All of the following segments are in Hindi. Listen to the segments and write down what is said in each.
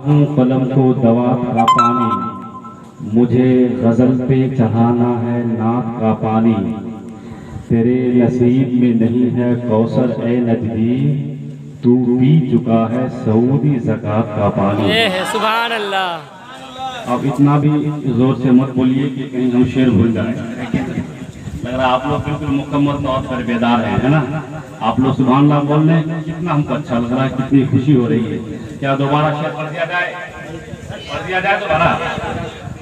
हूँ कलम को दवात का पानी, मुझे गज़ल पे चढ़ाना है नात का पानी। तेरे नसीब में नहीं है कौसर ए नजदी, तू पी चुका है सऊदी ज़कात का पानी। ये है सुभान अल्लाह। अब इतना भी जोर से मत बोलिए कि कहीं हम शेर भूल जाए। लग रहा है आप लोग बिल्कुल मुकम्मल तौर पर बेदार हैं, है ना। आप लोग सुभान अल्लाह बोल रहे हैं, कितना हमको अच्छा लग रहा है, कितनी खुशी हो रही है। क्या दोबारा शेर पढ़ दिया जाए? पढ़ दिया जाए दोबारा?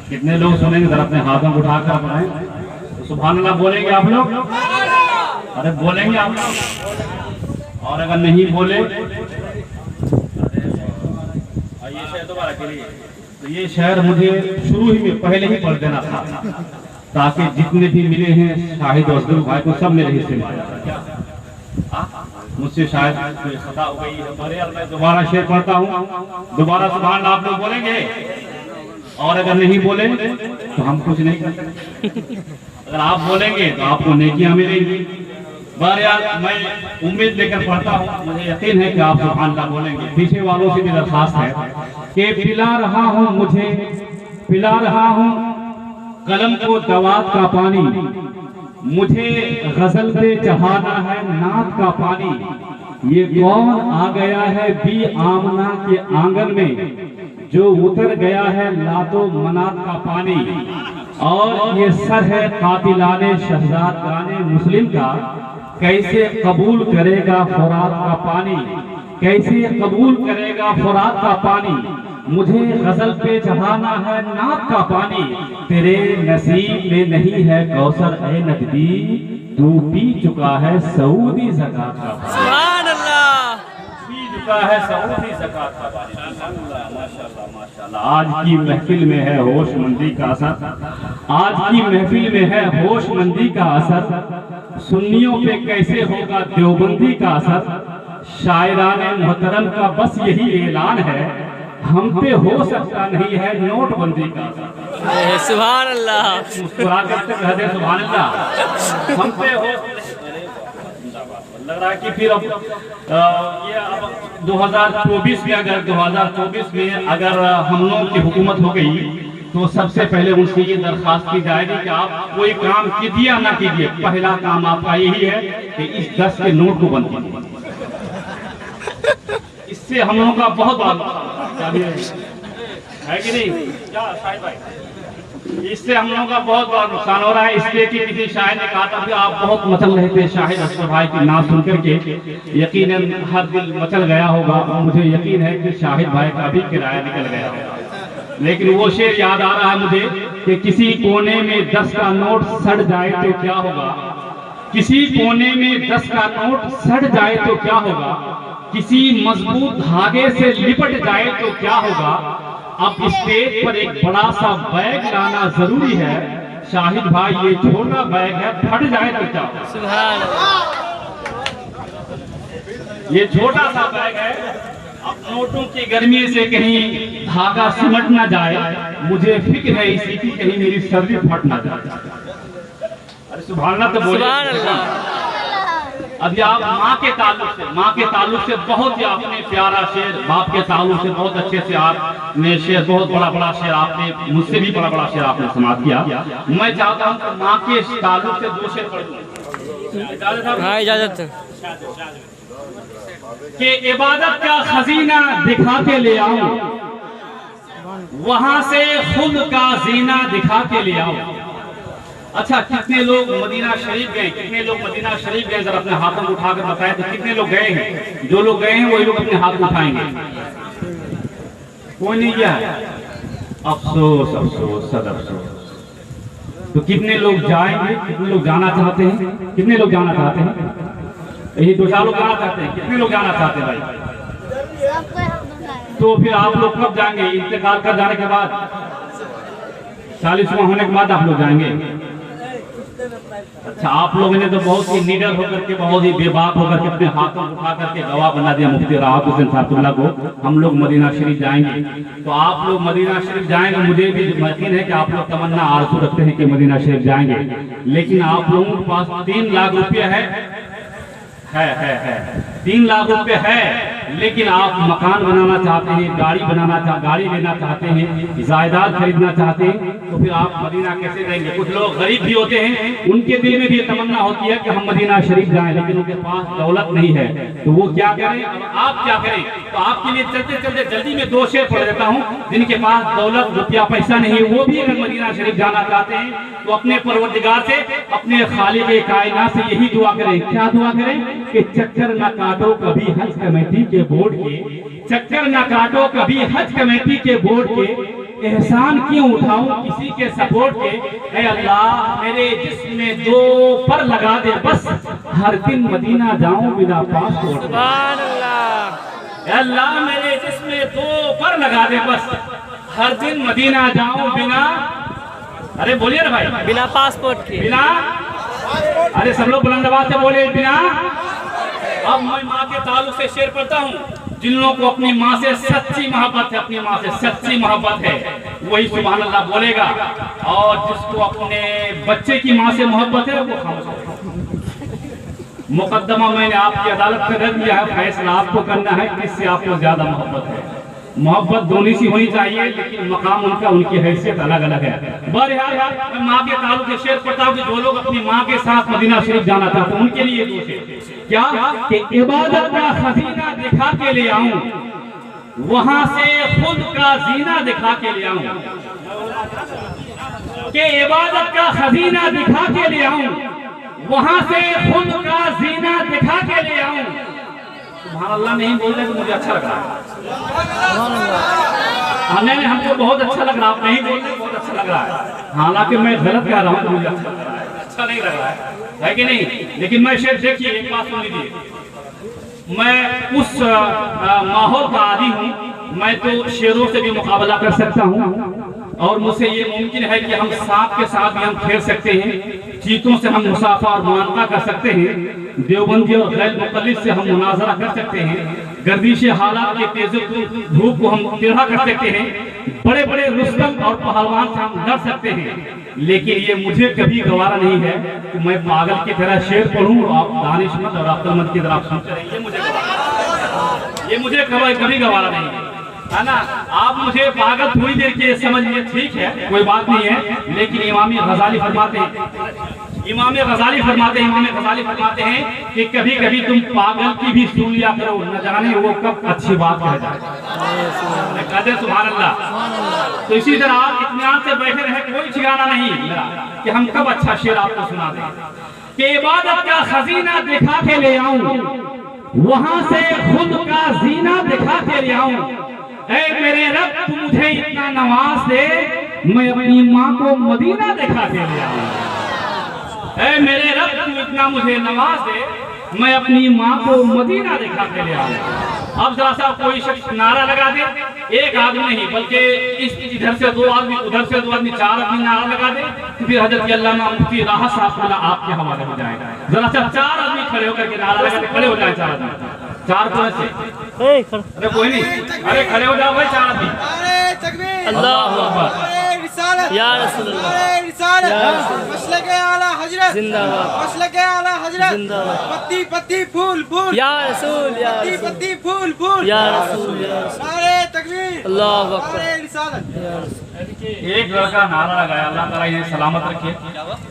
कितने लोग सुनेंगे? जरा अपने हाथों को उठाकर पढ़ें तो सुभान अल्लाह बोलेंगे आप लोग? अरे बोलेंगे आप लोग? और अगर नहीं बोले ये शेर दोबारा के लिए, तो ये शेर मुझे शुरू ही में पहले ही पढ़ देना था, ताकि जितने भी मिले हैं शाहिद अफजल भाई को सब मेरे हिस्से में आया। मुझसे शायद कोई खता हो गई है। अरे यार मैं दोबारा शेर पढ़ता हूँ, दोबारा सुभान अल्लाह आप लोग बोलेंगे, और अगर नहीं बोले तो हम कुछ नहीं कर सकते। अगर आप बोलेंगे तो आपको नेकियां मिलेंगी। यार मैं उम्मीद लेकर पढ़ता हूँ, मुझे यकीन है कि आप सुभान अल्लाह बोलेंगे। पीछे वालों से भी दरखास्त है कि पिला रहा हूँ मुझे, पिला रहा हूँ कलम को दवात का पानी, मुझे गजल पे चढ़ाना है नात का पानी। ये कौन आ गया है बी आमना के आंगन में, जो उतर गया है लातो मनात का पानी। और ये सर है कातिलाने शहजाद गाने मुस्लिम का, कैसे कबूल करेगा फुरात का पानी, कैसे कबूल करेगा फुरात का पानी। मुझे गजल पे चढ़ाना है नात का पानी, तेरे नसीब में नहीं है कौसर ए नकदी, तू पी चुका है सऊदी ज़कात का पानी। सुभान अल्लाह। पी चुका है सऊदी ज़कात का पानी। माशाअल्लाह माशाअल्लाह। आज की महफिल में है होशमंदी का असर, आज की महफिल में है होशमंदी का असर। सुन्नियों पे कैसे होगा देवबंदी का असर। शायराने मोहतरम का बस यही ऐलान है, हम पे हो सकता नहीं है नोटबंदी का असर। सुभान अल्लाह। मुस्कुरा करके कह दे सुभान अल्लाह। हम पे हो, लग रहा है कि फिर अब ये अब 2024 में अगर 2024 में अगर हम लोग की हुकूमत हो गई तो सबसे पहले उनसे ये दरखास्त की जाएगी कि आप कोई काम कीजिए या ना कीजिए, पहला काम आपका यही है कि इस 10 के नोट को बंद कीजिए। इससे हम लोगों का बहुत बड़ा है कि नहीं क्या शाहिद भाई? इससे हम लोगों का बहुत बड़ा नुकसान हो रहा है। इसलिए कि किसी शायर ने कहा था कि आप बहुत मचल रहे थे शाहिद अफजल भाई की नाम सुन करके, यकीनन हर दिल मचल गया होगा। और मुझे यकीन है कि शाहिद भाई का भी किराया निकल गया होगा। लेकिन वो शेर याद आ रहा है मुझे कि किसी कोने में 10 का नोट सड़ जाए तो क्या होगा, किसी कोने में 10 का नोट सड़ जाए तो क्या होगा, किसी मजबूत धागे से लिपट जाए तो क्या होगा। अब स्टेज पर एक बड़ा सा बैग लाना जरूरी है, शाहिद भाई ये छोटा बैग है, फट जाए तो क्या होगा। सुभान अल्लाह। ये छोटा सा बैग है, अब नोटों की गर्मी से कहीं धागा सिमट ना जाए, मुझे फिक्र है इसी की कहीं मेरी सर्दी फट ना जाए। अरे सुभान अल्लाह तो बोले। सुभान अल्लाह। अभी आप माँ के ताल्लुक से बहुत ही आपने प्यारा शेर, बाप के ताल्लुक से बहुत अच्छे से आपने शेर, बहुत बड़ा शेर आपने, मुझसे भी बड़ा शेर आपने समाप्त किया। मैं चाहता हूँ कि माँ के ताल्लुक से 2 शेर पढ़ दूं। हाँ इजाजत। कि इबादत का खजीना दिखा के ले आओ, वहां से खुद का जीना दिखा के ले आओ। अच्छा कितने लोग मदीना शरीफ गए, कितने लोग मदीना शरीफ गए? जरा अपने हाथों को उठाकर बताएं तो कितने लोग गए हैं? जो लोग गए हैं वही लोग अपने हाथ उठाएंगे। कोई नहीं गया? अफसोस अफसोस सद अफसोस। तो कितने लोग जाएंगे? कितने लोग जाना चाहते हैं? कितने लोग जाना चाहते हैं? यही 2-4 लोग जाना चाहते हैं। कितने लोग जाना चाहते हैं भाई? तो फिर आप लोग कब जाएंगे? इंतकाल कर जाने के बाद, 40वां होने के बाद आप लोग जाएंगे। अच्छा आप लोगों ने तो बहुत ही निडर होकर के, बहुत ही बेबाक होकर के अपने हाथों उठा करके गवाह बना दिया मुफ्ती राहत हुसैन साहब को, हम लोग मदीना शरीफ जाएंगे। तो आप लोग मदीना शरीफ जाएंगे, मुझे भी यकीन है कि आप लोग तमन्ना आरज़ू रखते हैं कि मदीना शरीफ जाएंगे। लेकिन आप लोगों के पास 3 लाख रुपया है 3 लाख रुपये है, लेकिन आप मकान बनाना चाहते हैं, गाड़ी लेना चाहते हैं, जायदाद खरीदना चाहते हैं, तो फिर आप मदीना कैसे जाएंगे? कुछ लोग गरीब भी होते हैं, उनके दिल में भी ये तमन्ना होती है कि हम मदीना शरीफ जाएं, लेकिन उनके पास दौलत नहीं है, तो वो क्या करें और आप क्या करें? तो आपके लिए चलते चलते जल्दी में 2 शेर पढ़ देता हूँ। जिनके पास दौलत रुपया पैसा नहीं है, वो भी अगर मदीना शरीफ जाना चाहते हैं तो अपने परवरदिगार से, अपने खालिक कायनात से यही दुआ करें। क्या दुआ करें? कि चक्कर न काटो कभी हज कमेटी के बोर्ड के, चक्कर न काटो कभी हज कमेटी के बोर्ड के, एहसान क्यों उठाऊं किसी के सपोर्ट के, ऐ अल्लाह मेरे जिस्म में 2 पर लगा दे बस, हर दिन मदीना जाऊं बिना पासपोर्ट। सुभान अल्लाह। अल्लाह मेरे जिस्म में 2 पर लगा दे बस, हर दिन मदीना जाऊं बिना, अरे बोलिए ना भाई, बिना पासपोर्ट के, बिना, अरे सब लोग बुलंद आवाज से बोले बिना। अब मैं माँ के ताल्लुक से शेर पढ़ता हूँ। जिन लोगों को अपनी माँ से सच्ची मोहब्बत है, अपनी माँ से सच्ची मोहब्बत है, वही सुभान अल्लाह बोलेगा, और जिसको अपने बच्चे की माँ से मोहब्बत है वो मुकद्दमा मैंने आपकी अदालत में रख दिया है, फैसला आपको करना है किससे आपको ज्यादा मोहब्बत है। मोहब्बत दोनों सी होनी चाहिए, लेकिन मकाम उनका, उनकी हैसियत अलग अलग है। बहरहाल मैं माँ के ताल्लुक से शेर पढ़ता हूँ कि जो लोग अपनी माँ के साथ मदीना शरीफ जाना चाहते हैं उनके लिए 2 शेर। क्या कि इबादत का खजीना दिखा के ले आऊं, वहां से खुद का जीना दिखा के ले आऊं, कि इबादत का खजीना दिखा के ले आऊं, वहां से खुद का जीना दिखा के ले आऊं। सुभान अल्लाह नहीं बोल रहे तो मुझे अच्छा लग रहा है। नहीं, हमको बहुत अच्छा लग रहा है, आप नहीं बोल रहे बहुत अच्छा लग रहा है। हालांकि मैं गलत कह रहा हूँ तो मुझे अच्छा लग रहा है, अच्छा नहीं लग रहा है कि नहीं? लेकिन मैं शेर देखिए, एक बात सुन लीजिए, मैं उस माहौल का आदी हूँ, मैं तो शेरों से भी मुकाबला कर सकता हूँ, और मुझसे ये मुमकिन है कि हम सांप के साथ भी हम खेल सकते हैं, चीतों से हम मुसाफा और मुआनका कर सकते हैं, देवबंदी और गैर मुकल्लिद से हम मुनाजरा कर सकते हैं, गर्दिश हालात के तेज धूप को हम टेढ़ा कर सकते हैं, बड़े बड़े रुस्तम और पहलवान से हम लड़ सकते हैं। लेकिन ये मुझे कभी गवारा नहीं है कि मैं पागल की तरह शेर पढ़ूं और आप दानिशमंद और अक्लमंद की तरह सोच रहे हैं, ये मुझे कभी गवारा नहीं है ना। आप मुझे पागल थोड़ी देर के समझ लिए, ठीक है, कोई बात नहीं है, लेकिन इमाम गजाली फरमाते हैं कि कभी कभी तुम पागल की भी सुन लिया करो, न जाने वो कब अच्छी बात कह जाए। कहते सुभान अल्लाह। तो इसी तरह आप इत्मीनान से बैठे रहे, कोई ठिकाना नहीं कि हम कब अच्छा शेर आपको सुना दें। कि इबादत का खजीना दिखा के ले आऊं, वहां से खुद का जीना दिखा के ले आऊं, ऐ मेरे रब तू मुझे इतना नवाज दे, मैं अपनी माँ को मदीना दिखा के ले आऊं। ऐ मेरे रब तू इतना मुझे नवाज दे, मैं अपनी माँ को मदीना दिखा के ले आऊं। अब जरा सा कोई शख्स नारा लगा दे, एक आदमी नहीं बल्कि इधर से 2 आदमी, उधर से 2 आदमी, 4 आदमी नारा लगा दे, तो फिर हजरत अल्लामा मुफ्ती राहत साहब आपके हवाले हो जाएगा। जरा सा 4 आदमी खड़े होकर के नारा लगा दे, खड़े हो जाए 4 आदमी, 4 कौन से? अरे कोई नहीं, अरे खड़े हो जाओ भाई 4 आदमी। अल्लाहु अकबर, या रसूलल्लाह, मसलके आला हजरत जिंदाबाद, मसलके आला हजरत जिंदाबाद, पत्ती पत्ती फूल फूल, या रसूल, या पत्ती रसूल, पत्ती फूल फूल, या रसूल, या रसूल, नारे तकबीर, अल्लाहु अकबर, नारे रिसालत। एक लड़का नारा लगाया, अल्लाह ताला इन्हें सलामत रखे,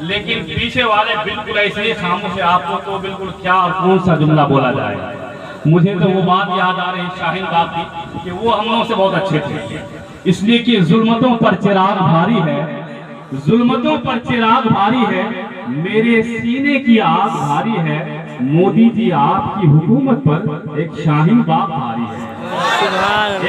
लेकिन पीछे वाले बिल्कुल ऐसे ही खामोश है। आपको तो बिल्कुल क्या और कौन सा जुमला बोला जाए। मुझे तो वो बात याद आ रही शाहीन बाग की कि वो हम लोगों से बहुत अच्छे थे, इसलिए कि जुल्मतों पर चिराग भारी है, जुल्मतों पर चिराग भारी है, मेरे सीने की आग भारी है, मोदी जी आपकी हुकूमत पर एक शाहीन बाग भारी है,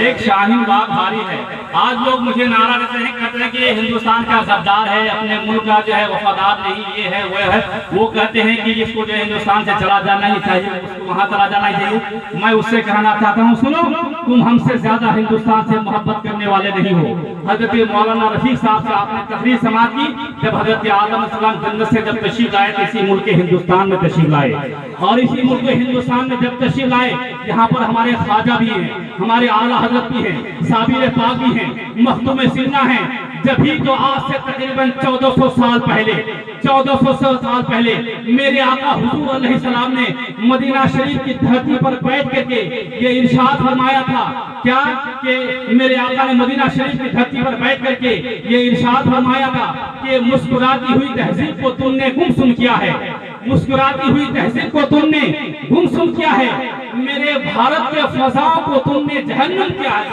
एक शाहीन बाग भारी है। आज लोग मुझे नारा देते हैं, कहते हैं कि ये हिंदुस्तान का गद्दार है, अपने मुल्क का जो है वफादार नहीं, ये है वो है। वो कहते हैं कि इसको जो है हिंदुस्तान से चला जाना ही चाहिए, उसको वहां चला जाना ही चाहिए। मैं उससे कहना चाहता हूँ, सुनो तुम हमसे ज्यादा हिंदुस्तान से मोहब्बत करने वाले नहीं हो। हजरत मौलाना रफीक साहब से आपने तकरीर समाज की, जब हजरत आदम अलैहिस्सलाम जन्नत से जब तशरीफ लाए तो इसी मुल्क हिंदुस्तान में तशरीफ लाए, और इसी मुल्क हिंदुस्तान में जब तशरीफ लाए यहाँ पर हमारे ख्वाजा भी हैं, हमारे आला हजरत भी हैं, साबिर पाक भी हैं, मखदूम सिन्ना हैं। जब भी तो आज से तकरीबन 1400 साल पहले 1400 साल पहले मेरे आका हुजूर अलैहिस्सलाम ने मदीना शरीफ की धरती पर बैठ करके ये इरशाद फरमाया था, क्या कि मेरे आका ने मदीना शरीफ की धरती पर बैठ करके ये इरशाद फरमाया था कि मुस्कुराती हुई तहजीब को तुमने गुमसुम किया है, मुस्कुराती हुई तहजीब को तुमने गुमसुम किया है, मेरे भारत के फजाओं को तुमने जहन्नम किया है।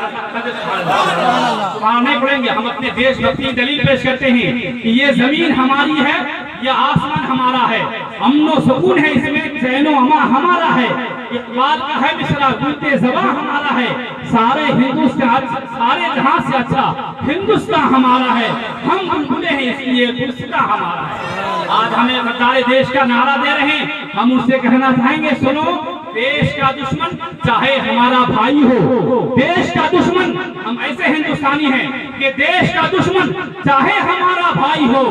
नहीं पढ़ेंगे, हम अपने देशभक्ति की दलील पेश करते हैं कि ये जमीन हमारी है, ये आसमान हमारा है, अमनो सुकून है इसमें, चैनो अमा हमारा है, इकबाल का है मिसरा गुलते ज़बां हमारा है, सारे हिंदुस्तान सारे जहां से अच्छा हिंदुस्तान हमारा है, हम बुलबुले हैं इसलिए गुलसिता हमारा है। आज हमें गद्दार देश का नारा दे रहे हैं, हम उनसे कहना चाहेंगे, सुनो, देश का दुश्मन चाहे हमारा भाई हो, देश का दुश्मन, हम ऐसे हिंदुस्तानी हैं कि देश का दुश्मन चाहे हमारा भाई हो,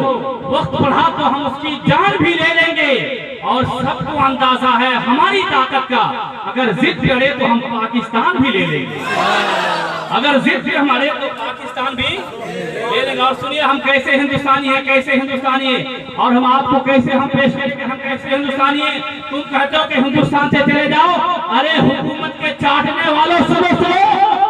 वक्त बढ़ा तो हम उसकी जान भी ले लेंगे, और सबको अंदाजा है हमारी ताकत का, अगर जिद करे तो हम पाकिस्तान भी ले लेंगे, अगर जिद हमारे तो पाकिस्तान भी ले लेंगे। और सुनिए हम कैसे हिंदुस्तानी हैं, कैसे हिंदुस्तानी हैं, और हम आपको कैसे हम पेश करेंगे, हम कैसे हिंदुस्तानी हैं। तुम कहते हो कि हिंदुस्तान से चले जाओ, अरे हुकूमत के चाटने वालों सुनो,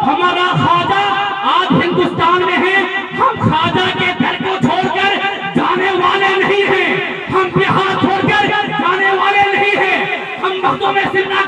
हमारा ख्वाजा आज हिंदुस्तान में है, हम ख्वाजा के घर को छोड़कर जाने वाले नहीं हैं, हम बिहार छोड़कर जाने वाले नहीं हैं, हम मखदूम सिन्ना